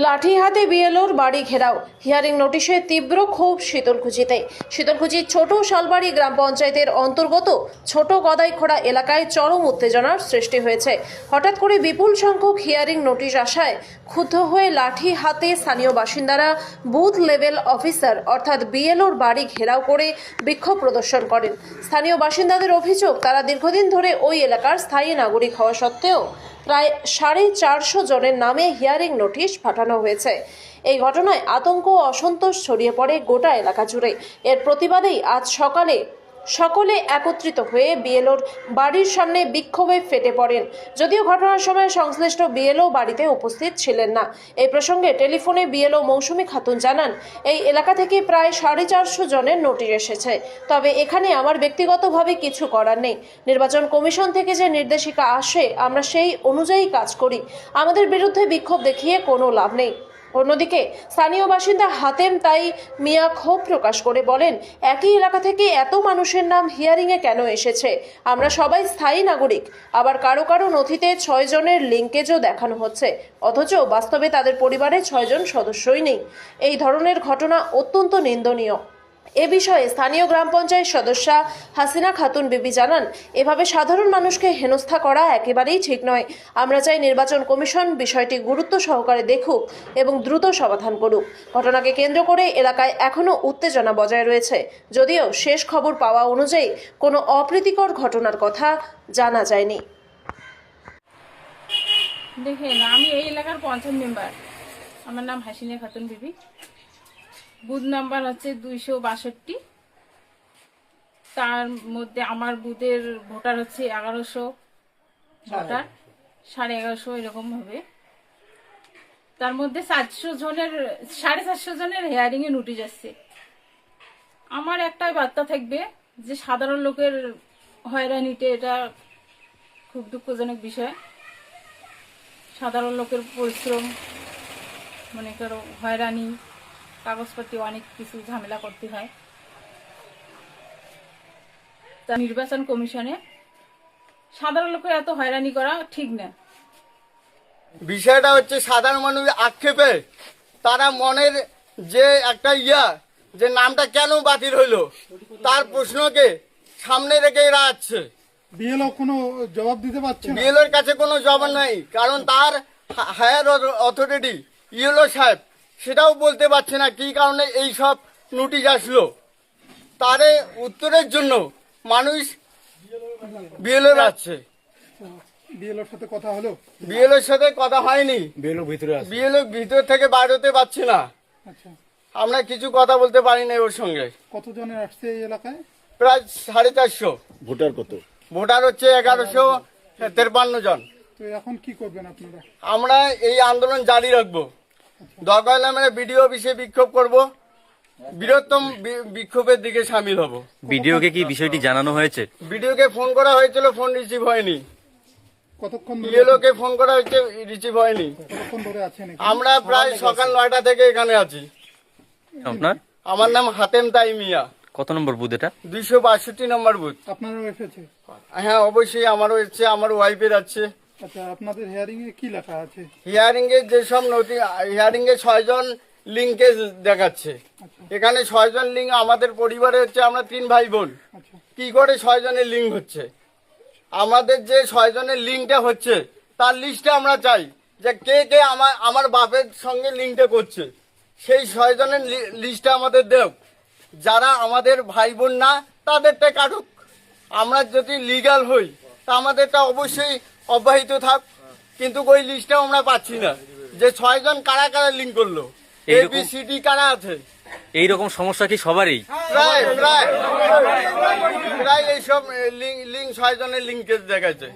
লাঠি হাতে বিএলওর বাড়ি ঘেরাও, হিয়ারিং নোটিশে তীব্র ক্ষোভ শীতলকুচিতে। শীতলকুচির ছোট শালবাড়ি গ্রাম পঞ্চায়েতের অন্তর্গত ছোট গদাইখোড়া এলাকায় চরম উত্তেজনার সৃষ্টি হয়েছে। হঠাৎ করে বিপুল সংখ্যক হিয়ারিং নোটিশ আসায় ক্ষুব্ধ হয়ে লাঠি হাতে স্থানীয় বাসিন্দারা বুথ লেভেল অফিসার অর্থাৎ বিএলওর বাড়ি ঘেরাও করে বিক্ষোভ প্রদর্শন করেন। স্থানীয় বাসিন্দাদের অভিযোগ, তারা দীর্ঘদিন ধরে ওই এলাকার স্থায়ী নাগরিক হওয়া সত্ত্বেও প্রায় 450 জনের নামে হিয়ারিং নোটিশ পাঠানো হয়েছে। এই ঘটনায় আতঙ্ক ও অসন্তোষ ছড়িয়ে পড়ে গোটা এলাকা জুড়ে। এর প্রতিবাদেই আজ সকালে সকলে একত্রিত হয়ে বিএলওর বাড়ির সামনে বিক্ষোভে ফেটে পড়েন। যদিও ঘটনার সময় সংশ্লিষ্ট বিএলও বাড়িতে উপস্থিত ছিলেন না। এই প্রসঙ্গে টেলিফোনে বিএলও মৌসুমী খাতুন জানান, এই এলাকা থেকে প্রায় 450 জনের নোটিশ এসেছে, তবে এখানে আমার ব্যক্তিগতভাবে কিছু করার নেই। নির্বাচন কমিশন থেকে যে নির্দেশিকা আসে আমরা সেই অনুযায়ী কাজ করি। আমাদের বিরুদ্ধে বিক্ষোভ দেখিয়ে কোনো লাভ নেই। অন্যদিকে স্থানীয় বাসিন্দা হাতেম তাই মিয়া ক্ষোভ প্রকাশ করে বলেন, একই এলাকা থেকে এত মানুষের নাম হিয়ারিংয়ে কেন এসেছে? আমরা সবাই স্থায়ী নাগরিক। আবার কারো কারো নথিতে 6 জনের লিঙ্কেজও দেখানো হচ্ছে, অথচ বাস্তবে তাদের পরিবারে 6 জন সদস্যই নেই। এই ধরনের ঘটনা অত্যন্ত নিন্দনীয়। এ বিষয়ে স্থানীয় গ্রাম পঞ্চায়েত সদস্যা হাসিনা খাতুন বিবি জানান, এভাবে সাধারণ মানুষকে হেনস্থা করা একেবারেই ঠিক নয়। আমরা চাই নির্বাচন কমিশন বিষয়টি গুরুত্ব সহকারে দেখুক এবং দ্রুত সমাধান করুক। ঘটনাকে কেন্দ্র করে এলাকায় এখনও উত্তেজনা বজায় রয়েছে, যদিও শেষ খবর পাওয়া অনুযায়ী কোনো অপ্রীতিকর ঘটনার কথা জানা যায়নি। দেখেন, আমি এই এলাকার পঞ্চায়েত মেম্বার। আমার নাম হাসিনা খাতুন বিবি। বুথ নাম্বার হচ্ছে 262। তার মধ্যে আমার বুথের ভোটার হচ্ছে 1100 ভোটার, 1150 এরকম হবে। তার মধ্যে 450 জনের হেয়ারিং এ নোটিশ আসছে। আমার একটাই বার্তা থাকবে যে সাধারণ লোকের হয়রানিতে এটা খুব দুঃখজনক বিষয়। সাধারণ লোকের পরিশ্রম, মনে করো হয়রানি, কাগজপত্র অনেক কিছু ঝামেলা করতে হয়। তা নির্বাচন কমিশনে সাধারণ লোকের এত হয়রানি করা ঠিক না। বিষয়টা হচ্ছে সাধারণ মানুষ আক্ষেপে তারা মনের যে একটা যে নামটা কেন বাতিল হইলো তার প্রশ্নকে সামনে রেখে এরা আসছে। বিএলও কোনো জবাব দিতে পারছে না। বিএলওর কাছে কোনো জবাব নাই, কারণ তার হায়ার অথরিটি ইএলও সাহেব সেটাও বলতে পারছে না কি কারণে এই সব নোটিশ আসলো। তারে উত্তরের জন্য মানুষ বিএলও আসছে। বিএলওর সাথে কথা হলো? বিএলওর সাথে কথা হয়নি। বিএলও ভিতর থেকে বাইরে হতে পারছে না। আচ্ছা, আমরা কিছু কথা বলতে পারি না ওর সঙ্গে। কতজনের আসছে এই এলাকায়? প্রায় 450। ভোটার কত? ভোটার হচ্ছে 1153 জন। তো এখন কি করবেন আপনারা? আমরা এই আন্দোলন জারি রাখবো। দরকার হলে আমরা বিডিও অফিসে বিক্ষোভ করব, বৃহত্তম বিক্ষোভের দিকে সামিল হব। বিডিওকে কি বিষয়টি জানানো হয়েছে? বিডিওকে ফোন করা হয়েছিল, ফোন রিসিভ হয়নি। কতক্ষণ ইএলওকে ফোন করা হয়েছে, রিসিভ হয়নি। কতক্ষণ ধরে আছেন? আমরা প্রায় সকাল 9টা থেকে এখানে আছি। আপনার? আমার নাম হাতেম তাই মিয়া। কত নম্বর বুথ এটা? 262 নম্বর বুথ। আপনারও এসেছে? হ্যাঁ, অবশ্যই আমারও এসছে, আমার ওয়াইফের আছে। আচ্ছা, আপনাদের হিয়ারিং এ কি লেখা আছে? হিয়ারিং এর যেসব নথি, হিয়ারিং এ 6 জন লিঙ্কেজ দেখাচ্ছে। এখানে 6 জন লিঙ্ক, আমাদের পরিবারে হচ্ছে আমরা 3 ভাই বোন। আচ্ছা, কি করে 6 জনের লিঙ্ক হচ্ছে? আমাদের যে 6 জনের লিঙ্কটা হচ্ছে তার লিস্টে আমরা চাই যে কে কে আমার বাপের সঙ্গে লিঙ্কটা করছে, সেই 6 জনের লিস্টটা আমাদের দেও। যারা আমাদের ভাই বোন না তাদেরটা কাটুক। আমরা যদি লিগ্যাল হই তা আমাদেরটা অবশ্যই অব্যাহত থাক, কিন্তু ওই লিস্টটাও আমরা পাচ্ছি না যে 6 জন কারা কারা লিঙ্ক করলো, ABCD কারা আছে। এইরকম সমস্যা কি সবারই? প্রায় এইসব লিঙ্ক 6 জনের লিঙ্কেজ দেখাচ্ছে।